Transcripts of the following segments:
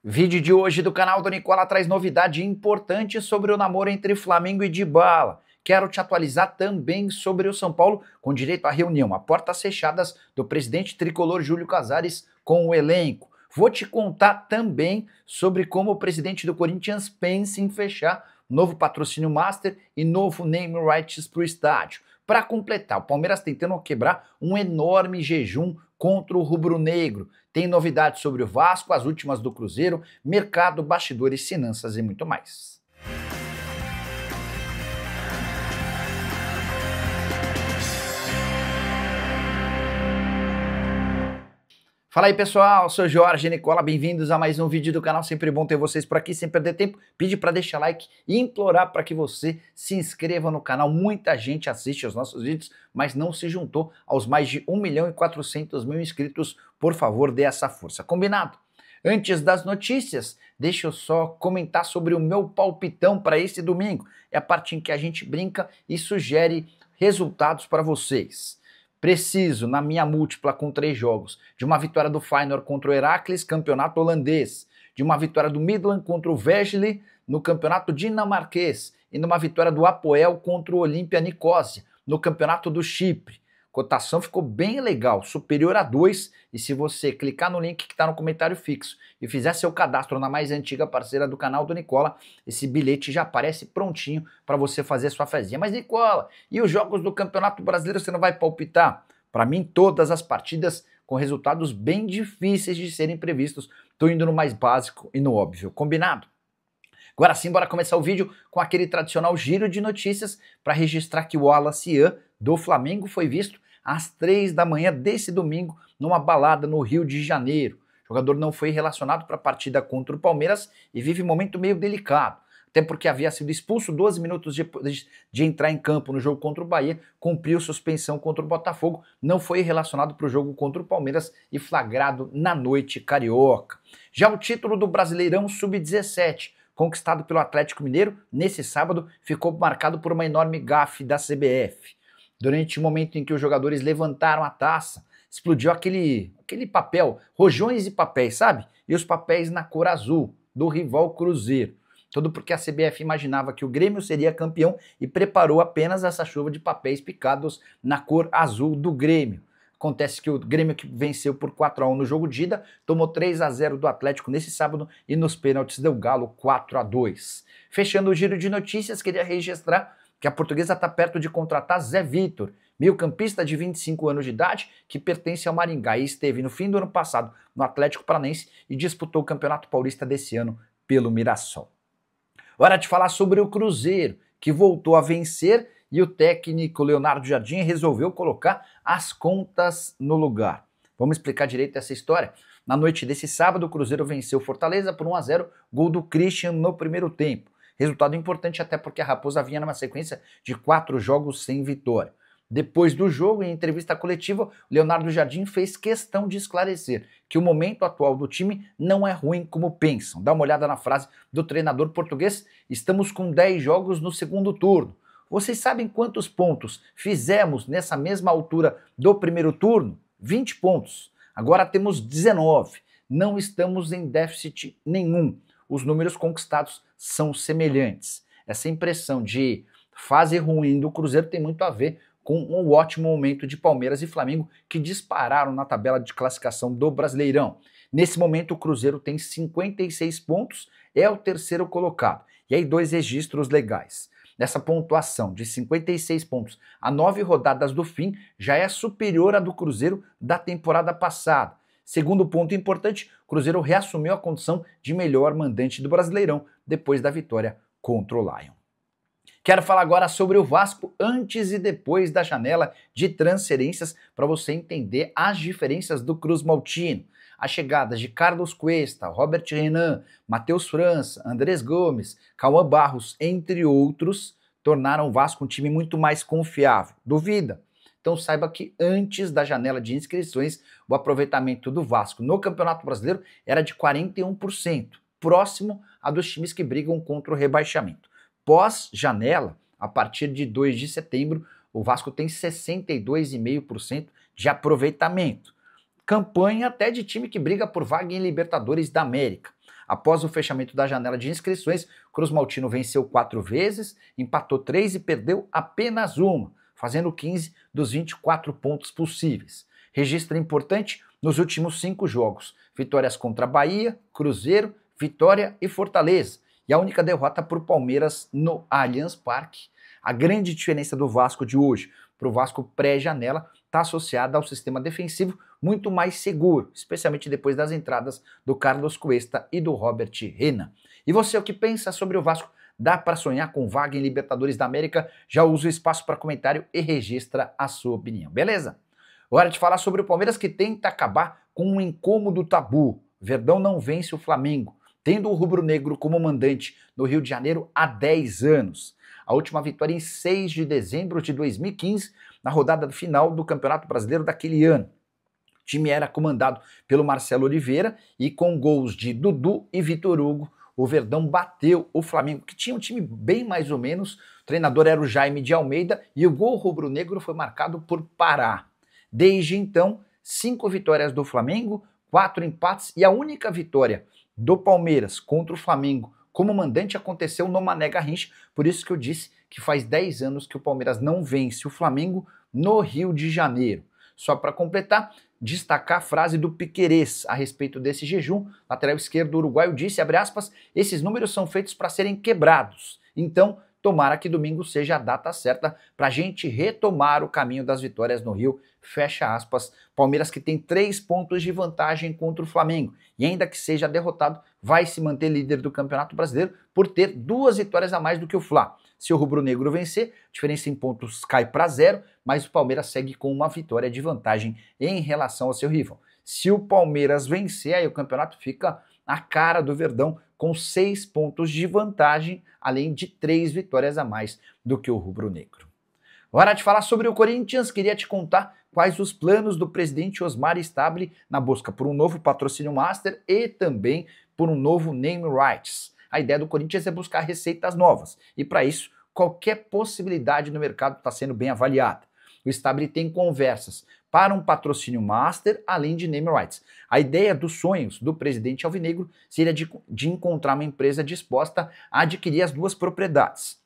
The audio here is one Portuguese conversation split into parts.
Vídeo de hoje do canal do Nicola traz novidade importante sobre o namoro entre Flamengo e Dybala. Quero te atualizar também sobre o São Paulo com direito à reunião a portas fechadas do presidente tricolor Júlio Casares com o elenco. Vou te contar também sobre como o presidente do Corinthians pensa em fechar novo patrocínio master e novo name rights para o estádio. Para completar, o Palmeiras tentando quebrar um enorme jejum contra o rubro-negro. Tem novidades sobre o Vasco, as últimas do Cruzeiro, mercado, bastidores, finanças e muito mais. Fala aí pessoal, sou Jorge Nicola, bem-vindos a mais um vídeo do canal, sempre bom ter vocês por aqui, sem perder tempo, pedir para deixar like e implorar para que você se inscreva no canal. Muita gente assiste aos nossos vídeos, mas não se juntou aos mais de 1.400.000 inscritos, por favor dê essa força, combinado? Antes das notícias, deixa eu só comentar sobre o meu palpitão para esse domingo, é a parte em que a gente brinca e sugere resultados para vocês. Preciso, na minha múltipla com 3 jogos, de uma vitória do Feyenoord contra o Heracles, campeonato holandês, de uma vitória do Midland contra o Vejle no campeonato dinamarquês e numa vitória do Apoel contra o Olympia Nicosia no campeonato do Chipre. Cotação ficou bem legal, superior a 2, e se você clicar no link que está no comentário fixo e fizer seu cadastro na mais antiga parceira do canal do Nicola, esse bilhete já aparece prontinho para você fazer sua fezinha. Mas Nicola, e os jogos do Campeonato Brasileiro você não vai palpitar? Para mim, todas as partidas com resultados bem difíceis de serem previstos. Estou indo no mais básico e no óbvio, combinado? Agora sim, bora começar o vídeo com aquele tradicional giro de notícias para registrar que o Wallace Ian do Flamengo foi visto às 3 da manhã desse domingo numa balada no Rio de Janeiro. O jogador não foi relacionado para a partida contra o Palmeiras e vive um momento meio delicado, até porque havia sido expulso 12 minutos depois de entrar em campo no jogo contra o Bahia, cumpriu suspensão contra o Botafogo, não foi relacionado para o jogo contra o Palmeiras e flagrado na noite carioca. Já o título do Brasileirão Sub-17, conquistado pelo Atlético Mineiro nesse sábado, ficou marcado por uma enorme gafe da CBF. Durante o momento em que os jogadores levantaram a taça, explodiu aquele papel, rojões e papéis, sabe? E os papéis na cor azul, do rival Cruzeiro. Tudo porque a CBF imaginava que o Grêmio seria campeão e preparou apenas essa chuva de papéis picados na cor azul do Grêmio. Acontece que o Grêmio, que venceu por 4-1 no jogo de ida, tomou 3-0 do Atlético nesse sábado e nos pênaltis deu Galo 4-2. Fechando o giro de notícias, queria registrar que a Portuguesa está perto de contratar Zé Vitor, meio-campista de 25 anos de idade, que pertence ao Maringá e esteve no fim do ano passado no Atlético Paranaense e disputou o Campeonato Paulista desse ano pelo Mirassol. Hora de falar sobre o Cruzeiro, que voltou a vencer e o técnico Leonardo Jardim resolveu colocar as contas no lugar. Vamos explicar direito essa história? Na noite desse sábado, o Cruzeiro venceu o Fortaleza por 1-0, gol do Christian no primeiro tempo. Resultado importante até porque a Raposa vinha numa sequência de 4 jogos sem vitória. Depois do jogo, em entrevista coletiva, o Leonardo Jardim fez questão de esclarecer que o momento atual do time não é ruim como pensam. Dá uma olhada na frase do treinador português: estamos com 10 jogos no segundo turno. Vocês sabem quantos pontos fizemos nessa mesma altura do primeiro turno? 20 pontos. Agora temos 19. Não estamos em déficit nenhum. Os números conquistados são semelhantes. Essa impressão de fase ruim do Cruzeiro tem muito a ver com um ótimo momento de Palmeiras e Flamengo, que dispararam na tabela de classificação do Brasileirão. Nesse momento o Cruzeiro tem 56 pontos, é o terceiro colocado. E aí 2 registros legais. Nessa pontuação de 56 pontos a 9 rodadas do fim, já é superior à do Cruzeiro da temporada passada. Segundo ponto importante, o Cruzeiro reassumiu a condição de melhor mandante do Brasileirão depois da vitória contra o Lion. Quero falar agora sobre o Vasco antes e depois da janela de transferências para você entender as diferenças do Cruz Maltino. As chegadas de Carlos Cuesta, Robert Renan, Matheus França, Andrés Gomes, Cauã Barros, entre outros, tornaram o Vasco um time muito mais confiável. Duvida? Então saiba que antes da janela de inscrições, o aproveitamento do Vasco no Campeonato Brasileiro era de 41%, próximo a dos times que brigam contra o rebaixamento. Pós-janela, a partir de 2 de setembro, o Vasco tem 62,5% de aproveitamento. Campanha até de time que briga por vaga em Libertadores da América. Após o fechamento da janela de inscrições, Cruz Maltino venceu 4 vezes, empatou 3 e perdeu apenas uma, fazendo 15 dos 24 pontos possíveis. Registro importante nos últimos 5 jogos: vitórias contra Bahia, Cruzeiro, Vitória e Fortaleza, e a única derrota para o Palmeiras no Allianz Parque. A grande diferença do Vasco de hoje para o Vasco pré-janela está associada ao sistema defensivo muito mais seguro, especialmente depois das entradas do Carlos Cuesta e do Robert Renan. E você, o que pensa sobre o Vasco? Dá para sonhar com vaga em Libertadores da América? Já usa o espaço para comentário e registra a sua opinião, beleza? Hora de falar sobre o Palmeiras, que tenta acabar com um incômodo tabu. Verdão não vence o Flamengo, tendo o rubro-negro como mandante no Rio de Janeiro há 10 anos. A última vitória em 6 de dezembro de 2015, na rodada final do Campeonato Brasileiro daquele ano. O time era comandado pelo Marcelo Oliveira e com gols de Dudu e Vitor Hugo, o Verdão bateu o Flamengo, que tinha um time bem mais ou menos. O treinador era o Jaime de Almeida e o gol rubro-negro foi marcado por Pará. Desde então, 5 vitórias do Flamengo, 4 empates, e a única vitória do Palmeiras contra o Flamengo como mandante aconteceu no Mané Garrincha. Por isso que eu disse que faz 10 anos que o Palmeiras não vence o Flamengo no Rio de Janeiro. Só para completar, destacar a frase do Piquerez a respeito desse jejum. Lateral esquerdo uruguaio disse, abre aspas, esses números são feitos para serem quebrados. Então, tomara que domingo seja a data certa para a gente retomar o caminho das vitórias no Rio, fecha aspas. Palmeiras, que tem 3 pontos de vantagem contra o Flamengo, e ainda que seja derrotado, vai se manter líder do Campeonato Brasileiro por ter 2 vitórias a mais do que o Fla. Se o rubro-negro vencer, a diferença em pontos cai para 0, mas o Palmeiras segue com uma vitória de vantagem em relação ao seu rival. Se o Palmeiras vencer, aí o campeonato fica a cara do Verdão, com 6 pontos de vantagem, além de 3 vitórias a mais do que o rubro-negro. Hora de falar sobre o Corinthians. Queria te contar quais os planos do presidente Osmar Stabile na busca por um novo patrocínio master e também por um novo name rights. A ideia do Corinthians é buscar receitas novas e, para isso, qualquer possibilidade no mercado está sendo bem avaliada. O Stabile tem conversas para um patrocínio master, além de name rights. A ideia dos sonhos do presidente alvinegro seria de encontrar uma empresa disposta a adquirir as 2 propriedades.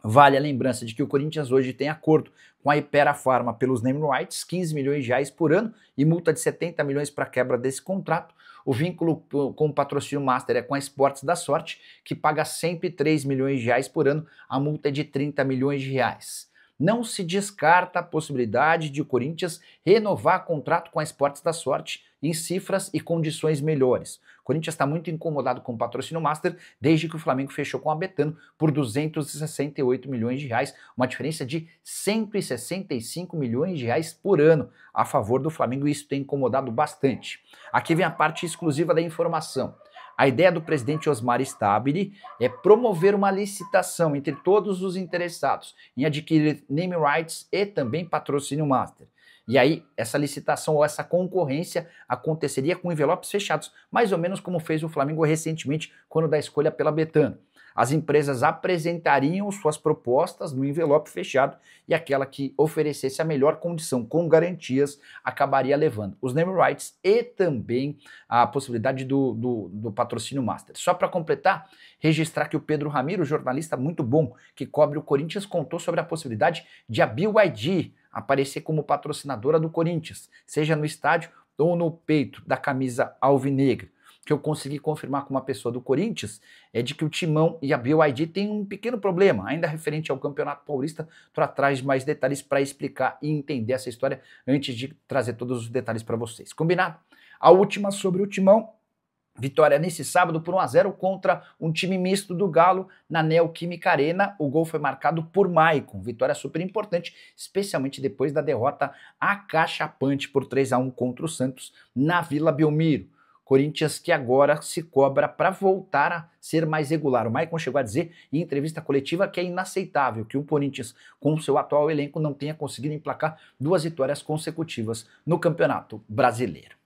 Vale a lembrança de que o Corinthians hoje tem acordo com a Hypera Pharma pelos name rights, 15 milhões de reais por ano e multa de 70 milhões para quebra desse contrato. O vínculo com o patrocínio master é com a Esportes da Sorte, que paga 103 milhões de reais por ano, a multa é de 30 milhões de reais. Não se descarta a possibilidade de o Corinthians renovar contrato com a Esportes da Sorte em cifras e condições melhores. O Corinthians está muito incomodado com o patrocínio master desde que o Flamengo fechou com a Betano por 268 milhões de reais, uma diferença de 165 milhões de reais por ano a favor do Flamengo, e isso tem incomodado bastante. Aqui vem a parte exclusiva da informação. A ideia do presidente Osmar Stabile é promover uma licitação entre todos os interessados em adquirir name rights e também patrocínio master. E aí, essa licitação ou essa concorrência aconteceria com envelopes fechados, mais ou menos como fez o Flamengo recentemente quando da escolha pela Betano. As empresas apresentariam suas propostas no envelope fechado e aquela que oferecesse a melhor condição com garantias acabaria levando os name rights e também a possibilidade do patrocínio master. Só para completar, registrar que o Pedro Ramiro, jornalista muito bom que cobre o Corinthians, contou sobre a possibilidade de a BYD aparecer como patrocinadora do Corinthians, seja no estádio ou no peito da camisa alvinegra. Que eu consegui confirmar com uma pessoa do Corinthians é de que o Timão e a BYD têm um pequeno problema, ainda referente ao Campeonato Paulista. Estou atrás de mais detalhes para explicar e entender essa história antes de trazer todos os detalhes para vocês. Combinado? A última sobre o Timão. Vitória nesse sábado por 1-0 contra um time misto do Galo na Neoquímica Arena. O gol foi marcado por Maicon. Vitória super importante, especialmente depois da derrota acachapante por 3-1 contra o Santos na Vila Belmiro. Corinthians que agora se cobra para voltar a ser mais regular. O Maicon chegou a dizer em entrevista coletiva que é inaceitável que o Corinthians, com seu atual elenco, não tenha conseguido emplacar 2 vitórias consecutivas no Campeonato Brasileiro.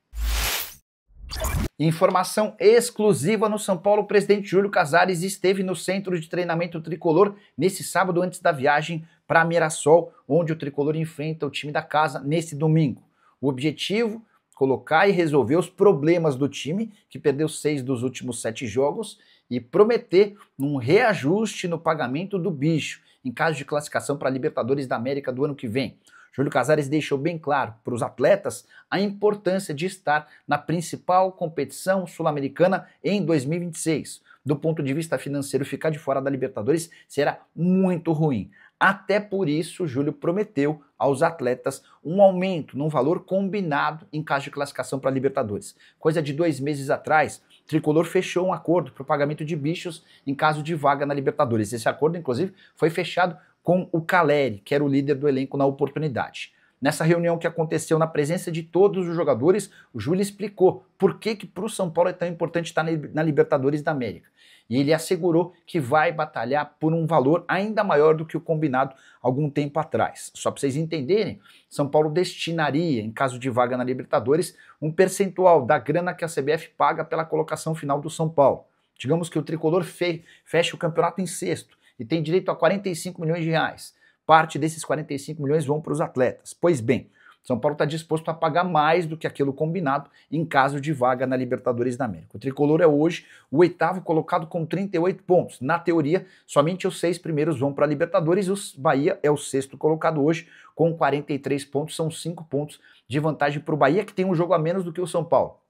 Informação exclusiva no São Paulo: o presidente Júlio Casares esteve no centro de treinamento tricolor nesse sábado antes da viagem para Mirassol, onde o tricolor enfrenta o time da casa nesse domingo. O objetivo colocar e resolver os problemas do time, que perdeu 6 dos últimos 7 jogos, e prometer um reajuste no pagamento do bicho, em caso de classificação para a Libertadores da América do ano que vem. Júlio Casares deixou bem claro para os atletas a importância de estar na principal competição sul-americana em 2026. Do ponto de vista financeiro, ficar de fora da Libertadores será muito ruim. Até por isso, Júlio prometeu aos atletas um aumento num valor combinado em caso de classificação para a Libertadores. Coisa de 2 meses atrás, o Tricolor fechou um acordo para o pagamento de bichos em caso de vaga na Libertadores. Esse acordo, inclusive, foi fechado com o Caleri, que era o líder do elenco na oportunidade. Nessa reunião que aconteceu na presença de todos os jogadores, o Júlio explicou por que para o São Paulo é tão importante estar na Libertadores da América. E ele assegurou que vai batalhar por um valor ainda maior do que o combinado algum tempo atrás. Só para vocês entenderem, São Paulo destinaria, em caso de vaga na Libertadores, um percentual da grana que a CBF paga pela colocação final do São Paulo. Digamos que o Tricolor feche o campeonato em sexto e tem direito a 45 milhões de reais. Parte desses 45 milhões vão para os atletas. Pois bem, São Paulo está disposto a pagar mais do que aquilo combinado em caso de vaga na Libertadores da América. O Tricolor é hoje o 8º colocado com 38 pontos. Na teoria, somente os 6 primeiros vão para a Libertadores. O Bahia é o 6º colocado hoje com 43 pontos. São 5 pontos de vantagem para o Bahia, que tem um jogo a menos do que o São Paulo.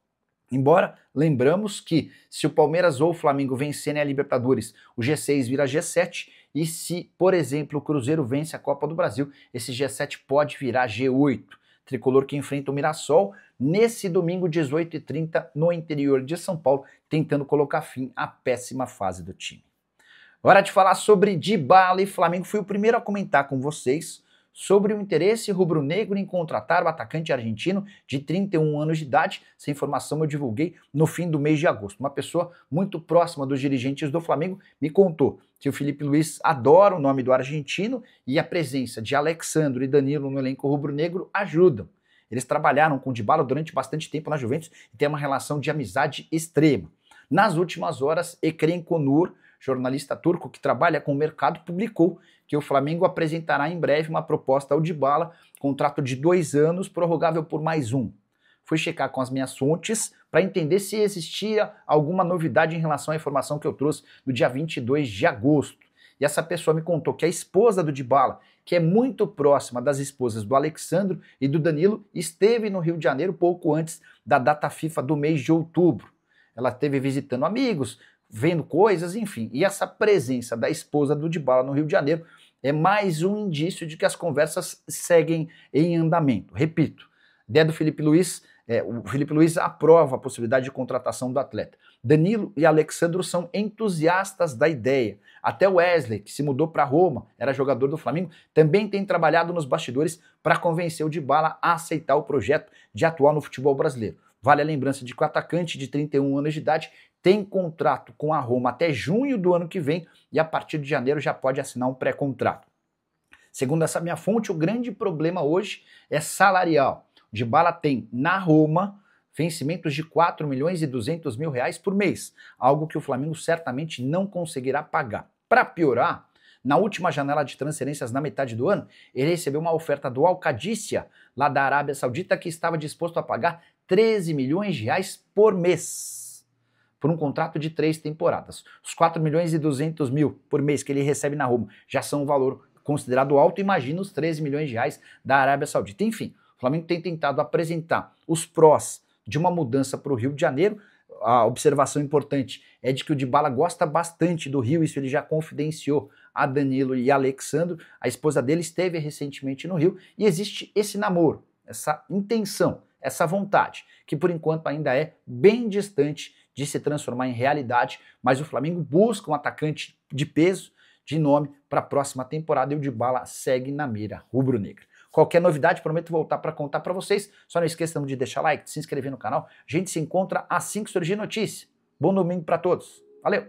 Embora, lembramos que se o Palmeiras ou o Flamengo vencerem a Libertadores, o G6 vira G7, e se, por exemplo, o Cruzeiro vence a Copa do Brasil, esse G7 pode virar G8. Tricolor que enfrenta o Mirassol nesse domingo, 18h30, no interior de São Paulo, tentando colocar fim à péssima fase do time. Hora de falar sobre Dybala e Flamengo. Fui o primeiro a comentar com vocês sobre o interesse rubro-negro em contratar o atacante argentino de 31 anos de idade. Essa informação eu divulguei no fim do mês de agosto. Uma pessoa muito próxima dos dirigentes do Flamengo me contou que o Felipe Luiz adora o nome do argentino e a presença de Alex Sandro e Danilo no elenco rubro-negro ajudam. Eles trabalharam com o Dybala durante bastante tempo na Juventus e têm uma relação de amizade extrema. Nas últimas horas, Ekrem Konur, jornalista turco que trabalha com o mercado, publicou que o Flamengo apresentará em breve uma proposta ao Dybala, contrato de 2 anos, prorrogável por mais 1. Fui checar com as minhas fontes para entender se existia alguma novidade em relação à informação que eu trouxe no dia 22 de agosto. E essa pessoa me contou que a esposa do Dybala, que é muito próxima das esposas do Alexandro e do Danilo, esteve no Rio de Janeiro pouco antes da data FIFA do mês de outubro. Ela esteve visitando amigos, vendo coisas, enfim. E essa presença da esposa do Dybala no Rio de Janeiro é mais um indício de que as conversas seguem em andamento. Repito, a ideia do Felipe Luiz, o Felipe Luiz aprova a possibilidade de contratação do atleta. Danilo e Alexandro são entusiastas da ideia. Até o Wesley, que se mudou para Roma, era jogador do Flamengo, também tem trabalhado nos bastidores para convencer o Dybala a aceitar o projeto de atuar no futebol brasileiro. Vale a lembrança de que o atacante de 31 anos de idade tem contrato com a Roma até junho do ano que vem e a partir de janeiro já pode assinar um pré-contrato. Segundo essa minha fonte, o grande problema hoje é salarial. O Dybala tem na Roma vencimentos de 4 milhões e 200 mil reais por mês, algo que o Flamengo certamente não conseguirá pagar. Para piorar, na última janela de transferências na metade do ano, ele recebeu uma oferta do Al Qadisiyah, lá da Arábia Saudita, que estava disposto a pagar 13 milhões de reais por mês, por um contrato de 3 temporadas. Os 4 milhões e 200 mil por mês que ele recebe na Roma já são um valor considerado alto, imagina os 13 milhões de reais da Arábia Saudita. Enfim, o Flamengo tem tentado apresentar os prós de uma mudança para o Rio de Janeiro. A observação importante é de que o Dybala gosta bastante do Rio, isso ele já confidenciou a Danilo e a Alexandro. A esposa dele esteve recentemente no Rio e existe esse namoro, essa intenção, essa vontade, que por enquanto ainda é bem distante de se transformar em realidade, mas o Flamengo busca um atacante de peso, de nome, para a próxima temporada e o Dybala segue na mira rubro-negra. Qualquer novidade, prometo voltar para contar para vocês. Só não esqueçam de deixar like, de se inscrever no canal. A gente se encontra assim que surgir notícia. Bom domingo para todos. Valeu!